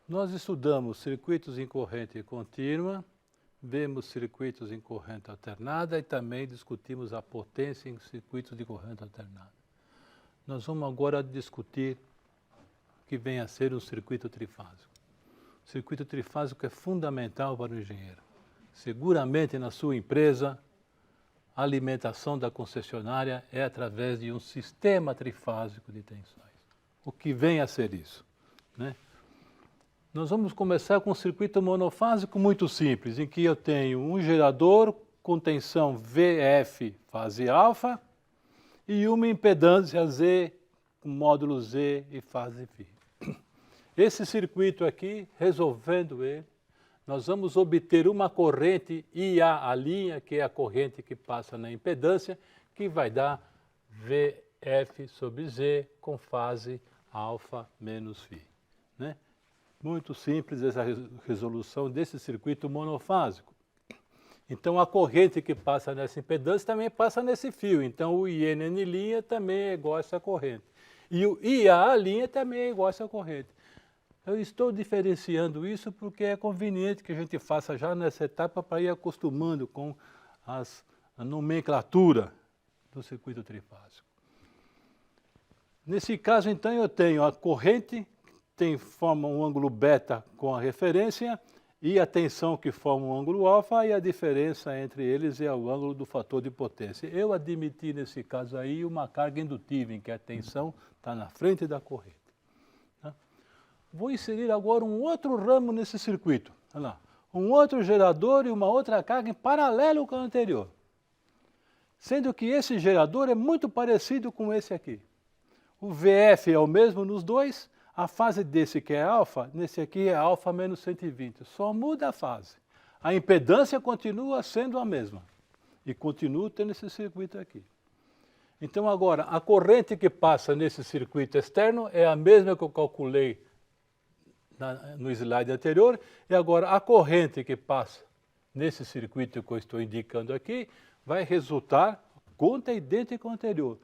Nós estudamos circuitos em corrente contínua, vemos circuitos em corrente alternada e também discutimos a potência em circuitos de corrente alternada. Nós vamos agora discutir o que vem a ser um circuito trifásico. O circuito trifásico é fundamental para o engenheiro. Seguramente na sua empresa, a alimentação da concessionária é através de um sistema trifásico de tensões. O que vem a ser isso, né? Nós vamos começar com um circuito monofásico muito simples, em que eu tenho um gerador com tensão VF fase alfa e uma impedância Z com módulo Z e fase φ. Esse circuito aqui, resolvendo ele, nós vamos obter uma corrente IA', que é a corrente que passa na impedância, que vai dar VF sobre Z com fase alfa menos φ, né? Muito simples essa resolução desse circuito monofásico. Então a corrente que passa nessa impedância também passa nesse fio, então o INN' também é igual a essa corrente. E o IA' também é igual a essa corrente. Eu estou diferenciando isso porque é conveniente que a gente faça já nessa etapa para ir acostumando com a nomenclatura do circuito trifásico. Nesse caso, então, eu tenho a corrente forma um ângulo beta com a referência e a tensão que forma um ângulo alfa, e a diferença entre eles é o ângulo do fator de potência. Eu admiti nesse caso aí uma carga indutiva, em que a tensão está na frente da corrente. Tá? Vou inserir agora um outro ramo nesse circuito. Olha lá. Um outro gerador e uma outra carga em paralelo com a anterior. Sendo que esse gerador é muito parecido com esse aqui. O VF é o mesmo nos dois. A fase desse que é alfa, nesse aqui é alfa menos 120, só muda a fase. A impedância continua sendo a mesma e continua tendo esse circuito aqui. Então agora, a corrente que passa nesse circuito externo é a mesma que eu calculei no slide anterior, e agora a corrente que passa nesse circuito que eu estou indicando aqui vai resultar, conta idêntica ao anterior,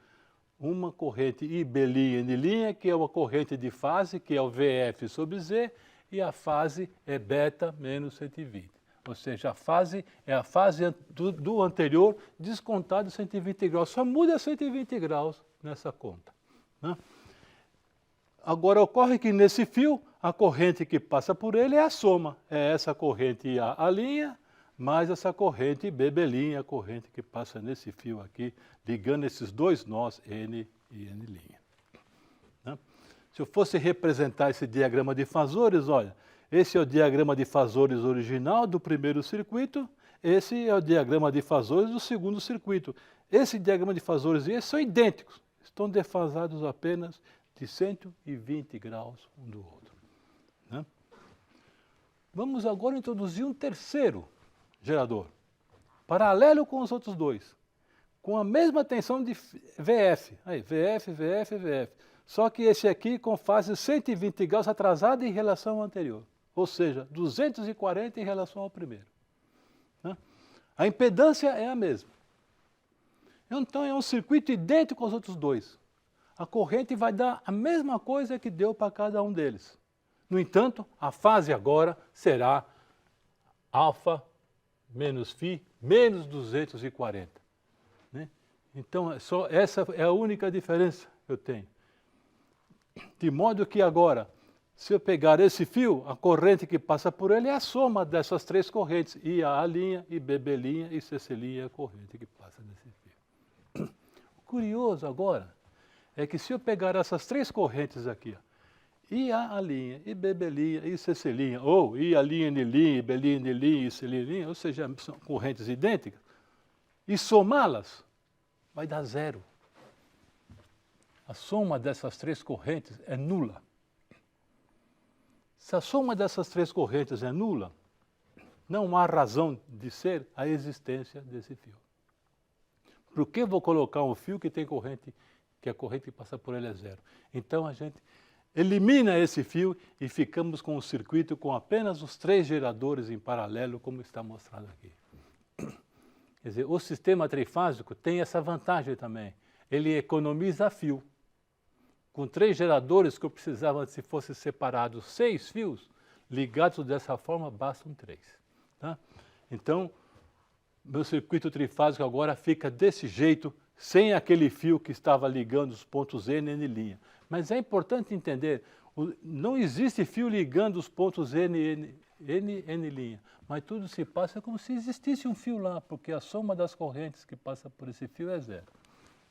uma corrente IB', que é uma corrente de fase, que é o VF sobre Z, e a fase é beta menos 120. Ou seja, a fase é a fase do anterior descontado 120 graus. Só muda 120 graus nessa conta, né? Agora, ocorre que nesse fio, a corrente que passa por ele é a soma. É essa corrente IA' mais essa corrente BB', a corrente que passa nesse fio aqui, ligando esses dois nós, N e N'. Né? Se eu fosse representar esse diagrama de fasores, olha, esse é o diagrama de fasores original do primeiro circuito, esse é o diagrama de fasores do segundo circuito. Esse diagrama de fasores e esse são idênticos, estão defasados apenas de 120 graus um do outro. Né? Vamos agora introduzir um terceiro gerador, paralelo com os outros dois, com a mesma tensão de VF. Aí, VF, VF, VF. Só que esse aqui com fase 120 graus atrasada em relação ao anterior. Ou seja, 240 em relação ao primeiro. Né? A impedância é a mesma. Então é um circuito idêntico aos outros dois. A corrente vai dar a mesma coisa que deu para cada um deles. No entanto, a fase agora será alfa menos φ, menos 240. Né? Então, essa é a única diferença que eu tenho. De modo que agora, se eu pegar esse fio, a corrente que passa por ele é a soma dessas três correntes, IA', e BB' e CC' é a corrente que passa nesse fio. O curioso agora é que se eu pegar essas três correntes aqui, ó, IA', e BB', e CC', ou IA', BB', e CC', ou seja, são correntes idênticas, e somá-las, vai dar zero. A soma dessas três correntes é nula. Se a soma dessas três correntes é nula, não há razão de ser a existência desse fio. Por que vou colocar um fio que tem corrente, que a corrente que passa por ele é zero? Então a gente elimina esse fio e ficamos com um circuito com apenas os três geradores em paralelo, como está mostrado aqui. Quer dizer, o sistema trifásico tem essa vantagem também. Ele economiza fio. Com três geradores que eu precisava, se fosse separados 6 fios, Ligados dessa forma, bastam 3. Tá? Então, meu circuito trifásico agora fica desse jeito, sem aquele fio que estava ligando os pontos N e N'. Mas é importante entender, não existe fio ligando os pontos N e N', mas tudo se passa como se existisse um fio lá, porque a soma das correntes que passa por esse fio é 0.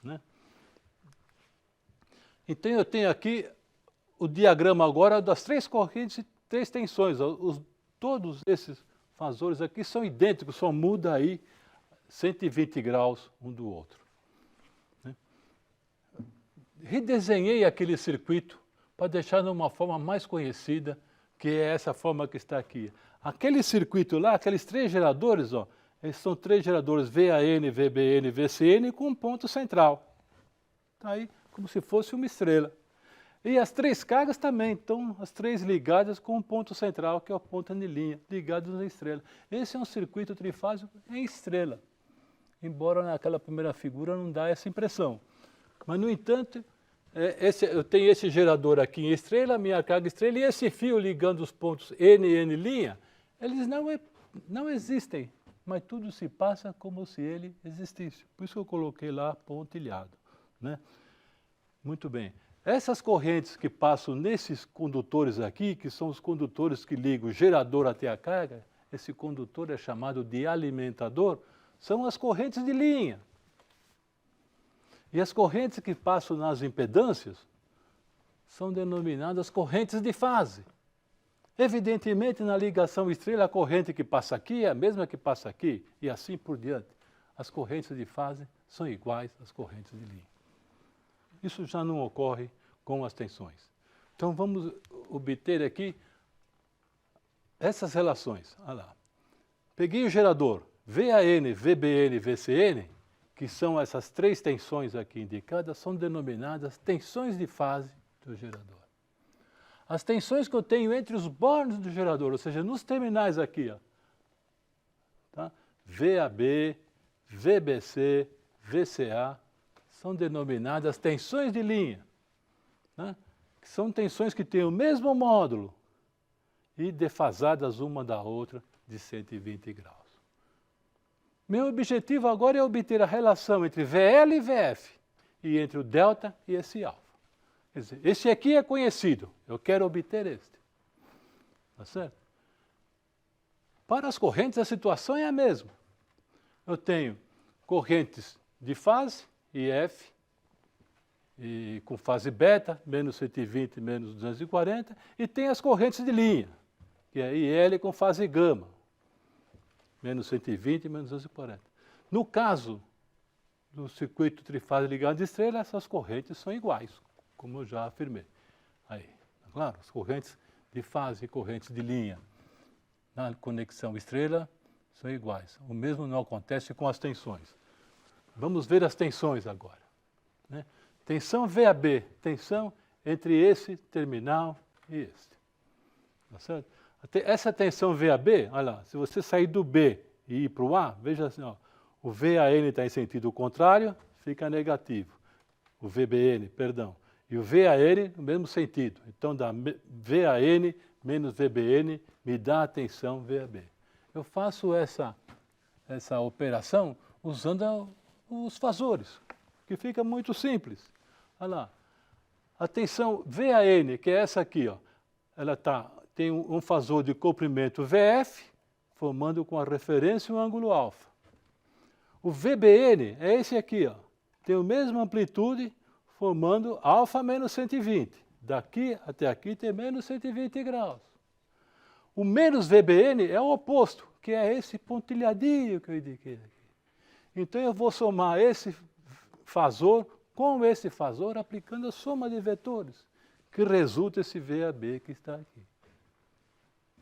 Né? Então eu tenho aqui o diagrama agora das 3 correntes e 3 tensões. Todos esses fasores aqui são idênticos, só muda aí 120 graus um do outro. Né? Redesenhei aquele circuito para deixar numa forma mais conhecida, que é essa forma que está aqui. Aquele circuito lá, aqueles 3 geradores, ó, eles são 3 geradores VAN, VBN, VCN com um ponto central. Está aí como se fosse uma estrela. E as 3 cargas também, então as 3 ligadas com um ponto central, que é o ponto N', ligados na estrela. Esse é um circuito trifásico em estrela, embora naquela primeira figura não dá essa impressão. Mas, no entanto, eu tenho esse gerador aqui em estrela, minha carga estrela, e esse fio ligando os pontos N e N', eles não existem, mas tudo se passa como se ele existisse. Por isso que eu coloquei lá pontilhado. Né? Muito bem. Essas correntes que passam nesses condutores aqui, que são os condutores que ligam o gerador até a carga, esse condutor é chamado de alimentador, são as correntes de linha. E as correntes que passam nas impedâncias são denominadas correntes de fase. Evidentemente, na ligação estrela, a corrente que passa aqui é a mesma que passa aqui, e assim por diante. As correntes de fase são iguais às correntes de linha. Isso já não ocorre com as tensões. Então, vamos obter aqui essas relações. Olha lá. Peguei o gerador VAN, VBN, VCN, que são essas 3 tensões aqui indicadas, são denominadas tensões de fase do gerador. As tensões que eu tenho entre os bornes do gerador, ou seja, nos terminais aqui, ó, tá? VAB, VBC, VCA, são denominadas tensões de linha, né? Que são tensões que têm o mesmo módulo e defasadas uma da outra de 120 graus. Meu objetivo agora é obter a relação entre VL e VF, e entre o delta e esse alfa. Quer dizer, esse aqui é conhecido, eu quero obter este. Tá certo? Para as correntes, a situação é a mesma. Eu tenho correntes de fase, IF, e com fase beta, menos 120, menos 240, e tem as correntes de linha, que é IL com fase gama, menos 120, menos 240. No caso do circuito trifásico ligado de estrela, essas correntes são iguais, como eu já afirmei. Aí, claro, as correntes de fase e correntes de linha na conexão estrela são iguais. O mesmo não acontece com as tensões. Vamos ver as tensões agora. Né? Tensão VAB, tensão entre esse terminal e este. Tá certo? Essa tensão VAB, olha lá, se você sair do B e ir para o A, veja assim, ó, o VAN está em sentido contrário, fica negativo. O VBN, perdão. E o VAN no mesmo sentido. Então dá VAN menos VBN me dá a tensão VAB. Eu faço essa operação usando os fasores, que fica muito simples. Olha lá. A tensão VAN, que é essa aqui, ó, ela tem um fasor de comprimento VF, formando com a referência um ângulo alfa. O VBN é esse aqui, ó, tem a mesma amplitude, formando alfa menos 120. Daqui até aqui tem menos 120 graus. O menos VBN é o oposto, que é esse pontilhadinho que eu indiquei aqui. Então eu vou somar esse fasor com esse fasor aplicando a soma de vetores, que resulta esse VAB que está aqui.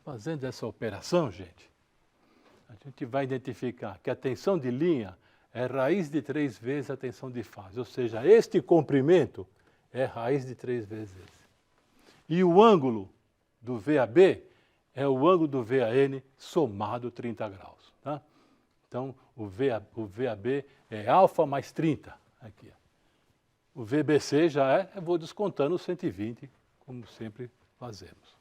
Fazendo essa operação, gente, a gente vai identificar que a tensão de linha é raiz de 3 vezes a tensão de fase, ou seja, este comprimento é raiz de 3 vezes esse. E o ângulo do VAB é o ângulo do VAN somado 30 graus. Tá? Então, o VAB é alfa mais 30, aqui. O VBC já eu vou descontando os 120, como sempre fazemos.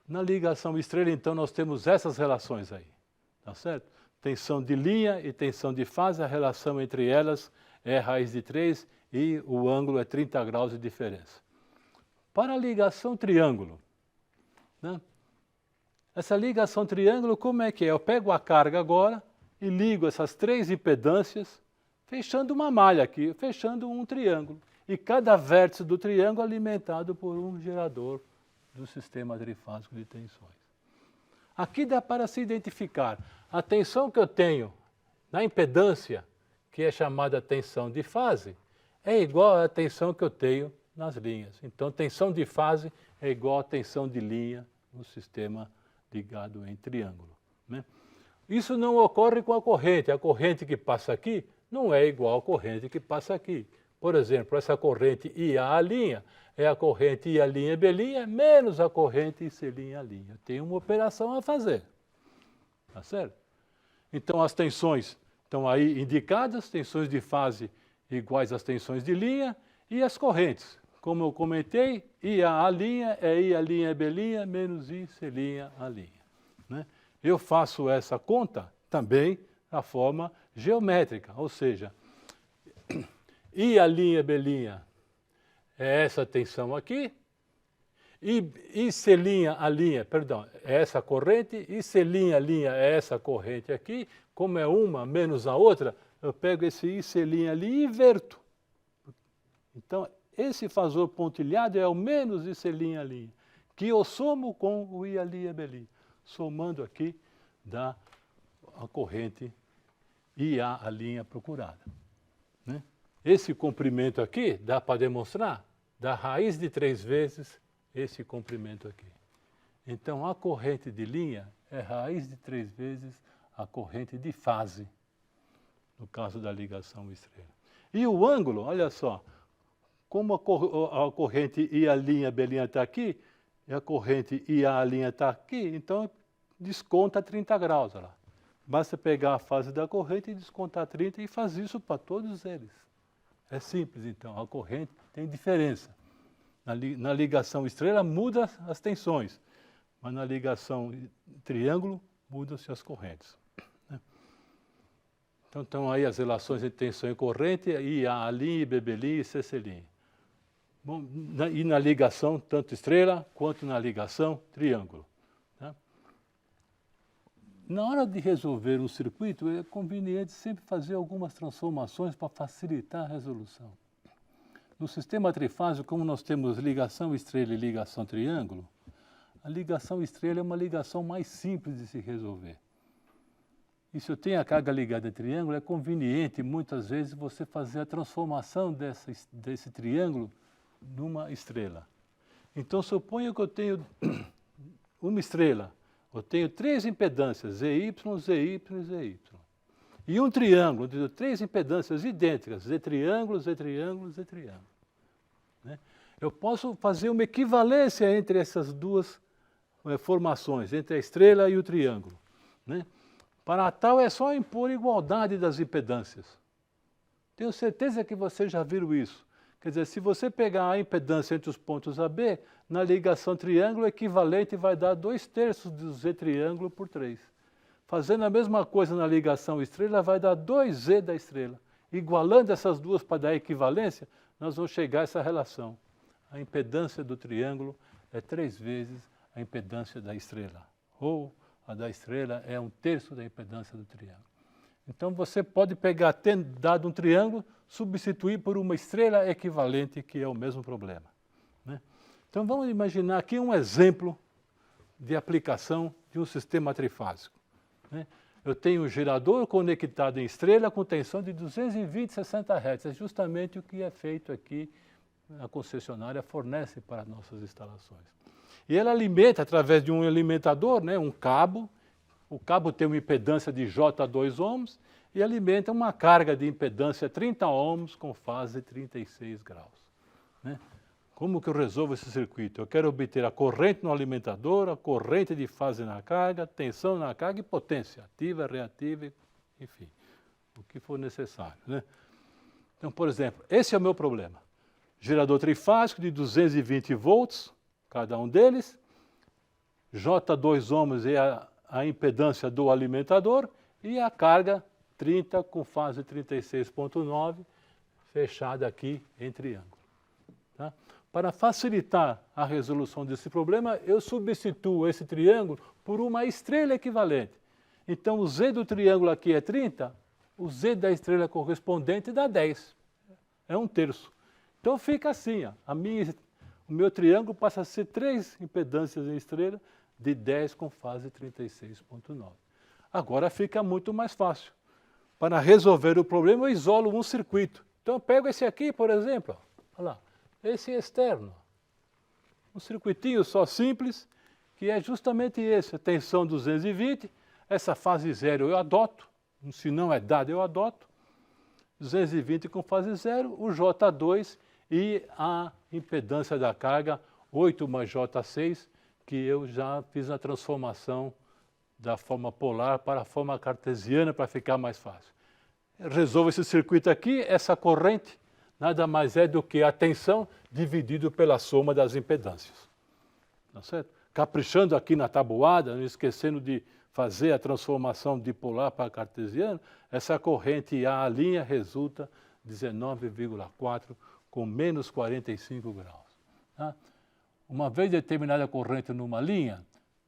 Na ligação estrela, então, nós temos essas relações aí, tá certo? Tensão de linha e tensão de fase, a relação entre elas é raiz de 3 e o ângulo é 30 graus de diferença. Para a ligação triângulo, né? Essa ligação triângulo, como é que é? Eu pego a carga agora e ligo essas 3 impedâncias, fechando uma malha aqui, fechando um triângulo. E cada vértice do triângulo alimentado por um gerador do sistema trifásico de tensões. Aqui dá para se identificar a tensão que eu tenho na impedância, que é chamada tensão de fase, é igual à tensão que eu tenho nas linhas. Então, tensão de fase é igual à tensão de linha no sistema ligado em triângulo, né? Isso não ocorre com a corrente que passa aqui não é igual à corrente que passa aqui. Por exemplo, essa corrente IA' é a corrente I'B' menos a corrente IC'. Tem uma operação a fazer, tá certo? Então as tensões estão aí indicadas, tensões de fase iguais às tensões de linha e as correntes. Como eu comentei, IA' é I'B' menos IC', né? Eu faço essa conta também da forma geométrica, ou seja, I'B' é essa tensão aqui, e IC', perdão, é essa corrente, IC', é essa corrente aqui, como é uma menos a outra, eu pego esse IC' e inverto. Então, esse fasor pontilhado é o menos IC', que eu somo com o I'B'. Somando aqui, dá a corrente IA' procurada, né? Esse comprimento aqui, dá para demonstrar, dá raiz de 3 vezes esse comprimento aqui. Então, a corrente de linha é raiz de 3 vezes a corrente de fase, no caso da ligação estrela. E o ângulo, olha só, como a corrente I'B' está aqui, e a corrente IA' está aqui, então desconta 30 graus. Olha lá. Basta pegar a fase da corrente e descontar 30 e faz isso para todos eles. É simples, então, a corrente tem diferença. Na ligação estrela muda as tensões, mas na ligação triângulo mudam-se as correntes, né? Então estão aí as relações entre tensão e corrente, IA', Bb' e CC'. Bom, e na ligação tanto estrela quanto na ligação triângulo, tá? Na hora de resolver um circuito, é conveniente sempre fazer algumas transformações para facilitar a resolução. No sistema trifásico, como nós temos ligação estrela e ligação triângulo, a ligação estrela é uma ligação mais simples de se resolver. E se eu tenho a carga ligada a triângulo, é conveniente, muitas vezes, você fazer a transformação desse triângulo numa estrela. Então, suponha que eu tenho uma estrela. Eu tenho 3 impedâncias, ZY, ZY e ZY. E um triângulo, de 3 impedâncias idênticas, Z triângulo, Z triângulo, Z triângulo, né? Eu posso fazer uma equivalência entre essas duas formações, entre a estrela e o triângulo, né? Para tal é só impor igualdade das impedâncias. Tenho certeza que vocês já viram isso. Quer dizer, se você pegar a impedância entre os pontos AB, na ligação triângulo, o equivalente vai dar 2/3 do Z triângulo por 3. Fazendo a mesma coisa na ligação estrela, vai dar 2Z da estrela. Igualando essas duas para dar equivalência, nós vamos chegar a essa relação. A impedância do triângulo é 3 vezes a impedância da estrela. Ou a da estrela é 1/3 da impedância do triângulo. Então você pode pegar, tendo dado um triângulo, substituir por uma estrela equivalente, que é o mesmo problema, né? Então vamos imaginar aqui um exemplo de aplicação de um sistema trifásico, né? Eu tenho um gerador conectado em estrela com tensão de 220/60 Hz. É justamente o que é feito aqui, a concessionária fornece para nossas instalações. E ela alimenta através de um alimentador, né, um cabo. O cabo tem uma impedância de J2 ohms e alimenta uma carga de impedância 30 ohms com fase 36 graus, né? Como que eu resolvo esse circuito? Eu quero obter a corrente no alimentador, a corrente de fase na carga, tensão na carga e potência ativa, reativa, enfim, o que for necessário, né? Então, por exemplo, esse é o meu problema. Gerador trifásico de 220 volts, cada um deles, J2 ohms é a impedância do alimentador e a carga 30 com fase 36,9 fechada aqui em triângulo. Tá? Para facilitar a resolução desse problema, eu substituo esse triângulo por uma estrela equivalente. Então, o Z do triângulo aqui é 30, o Z da estrela correspondente dá 10. É 1/3. Então, fica assim, ó, o meu triângulo passa a ser 3 impedâncias em estrela de 10 com fase 36,9. Agora fica muito mais fácil. Para resolver o problema, eu isolo um circuito. Então, eu pego esse aqui, por exemplo, ó, olha lá, esse externo. Um circuitinho só simples, que é justamente esse, a tensão 220, essa fase zero eu adoto, se não é dado eu adoto, 220 com fase zero, o J2 e a impedância da carga 8 mais J6, que eu já fiz a transformação da forma polar para a forma cartesiana para ficar mais fácil. Resolvo esse circuito aqui, essa corrente nada mais é do que a tensão dividido pela soma das impedâncias. Tá certo? Caprichando aqui na tabuada, não esquecendo de fazer a transformação de polar para cartesiano, essa corrente A' resulta 19,4 com menos 45 graus. Tá? Uma vez determinada a corrente numa linha,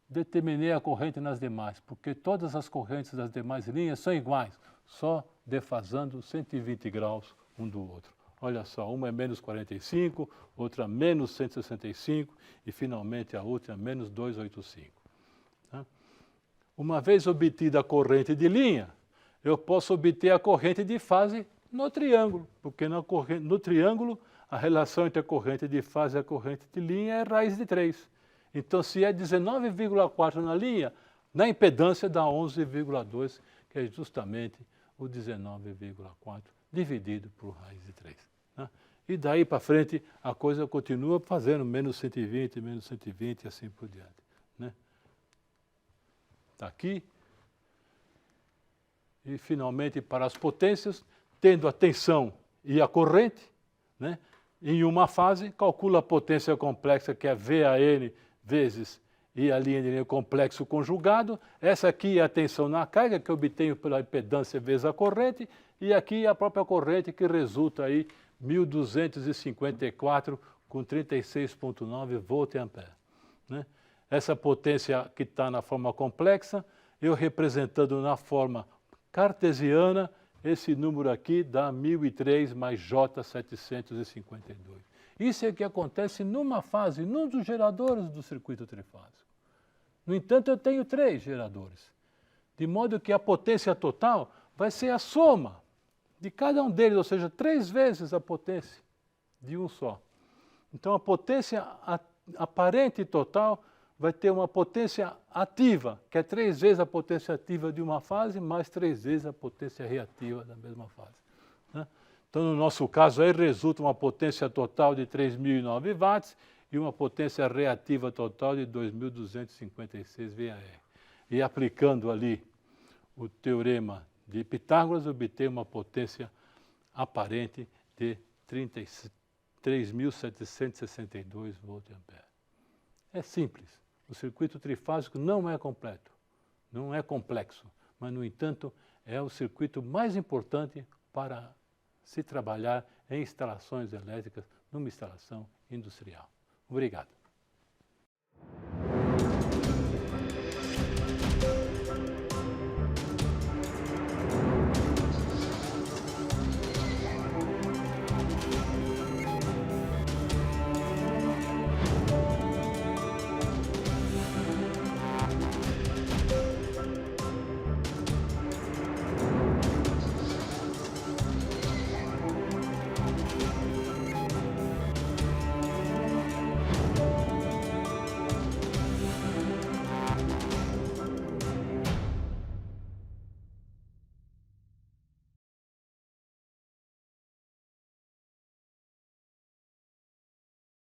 determinei a corrente nas demais, porque todas as correntes das demais linhas são iguais, só defasando 120 graus um do outro. Olha só, uma é menos 45, outra menos 165 e finalmente a outra menos 285. Tá? Uma vez obtida a corrente de linha, eu posso obter a corrente de fase no triângulo, porque no triângulo a relação entre a corrente de fase e a corrente de linha é raiz de 3. Então, se é 19,4 na linha, na impedância dá 11,2, que é justamente o 19,4 dividido por raiz de 3. Né? E daí para frente a coisa continua fazendo menos 120 e assim por diante. Né? Está aqui. E finalmente para as potências, tendo a tensão e a corrente, né? Em uma fase, calcula a potência complexa, que é VAN vezes e a linha de linha complexo conjugado. Essa aqui é a tensão na carga, que eu obtenho pela impedância vezes a corrente, e aqui a própria corrente, que resulta aí 1.254 com 36,9 volt/ampere. Né? Essa potência que está na forma complexa, eu representando na forma cartesiana, esse número aqui dá 1.003 mais J752. Isso é o que acontece numa fase, num dos geradores do circuito trifásico. No entanto, eu tenho 3 geradores, de modo que a potência total vai ser a soma de cada um deles, ou seja, 3 vezes a potência de um só. Então, a potência aparente total vai ter uma potência ativa, que é 3 vezes a potência ativa de uma fase, mais 3 vezes a potência reativa da mesma fase. Né? Então, no nosso caso, aí resulta uma potência total de 3.009 watts e uma potência reativa total de 2.256 VAR. E aplicando ali o teorema de Pitágoras, obtém uma potência aparente de 3.762 volt/ampere. É simples. O circuito trifásico não é completo, não é complexo, mas, no entanto, é o circuito mais importante para se trabalhar em instalações elétricas numa instalação industrial. Obrigado.